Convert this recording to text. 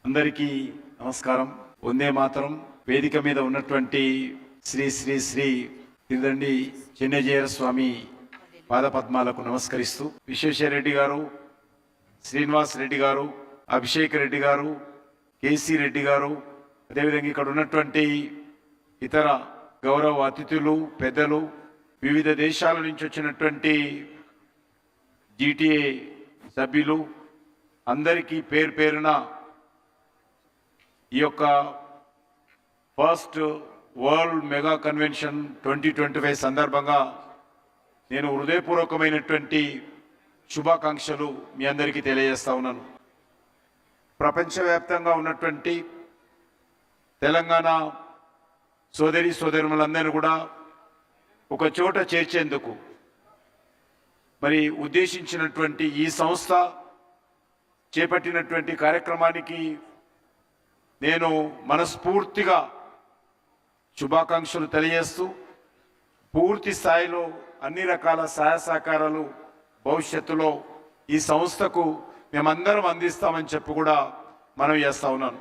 అందరికీ నమస్కారం. వందే మాతరం. వేదిక మీద ఉన్నటువంటి శ్రీ శ్రీ శ్రీ తిరుదండి చిన్నజీయర స్వామి పాదపద్మాలకు నమస్కరిస్తూ విశ్వేశ్వరరెడ్డి గారు, శ్రీనివాస్ రెడ్డి గారు, అభిషేక్ రెడ్డి గారు, కేసీ రెడ్డి గారు, అదేవిధంగా ఇక్కడ ఉన్నటువంటి ఇతర గౌరవ అతిథులు, పెద్దలు, వివిధ దేశాల నుంచి వచ్చినటువంటి జీటీఏ సభ్యులు అందరికీ పేరు పేరున ఈ యొక్క ఫస్ట్ వరల్డ్ మెగా కన్వెన్షన్ 2025 సందర్భంగా నేను హృదయపూర్వకమైనటువంటి శుభాకాంక్షలు మీ అందరికీ తెలియజేస్తా ఉన్నాను. ప్రపంచవ్యాప్తంగా ఉన్నటువంటి తెలంగాణ సోదరి సోదరులందరూ కూడా ఒక చోట చేర్చేందుకు మరి ఉద్దేశించినటువంటి ఈ సంస్థ చేపట్టినటువంటి కార్యక్రమానికి నేను మనస్ఫూర్తిగా శుభాకాంక్షలు తెలియజేస్తూ పూర్తి స్థాయిలో అన్ని రకాల సహాయ సహకారాలు భవిష్యత్తులో ఈ సంస్థకు మేమందరం అందిస్తామని చెప్పి కూడా మనం చేస్తా ఉన్నాను.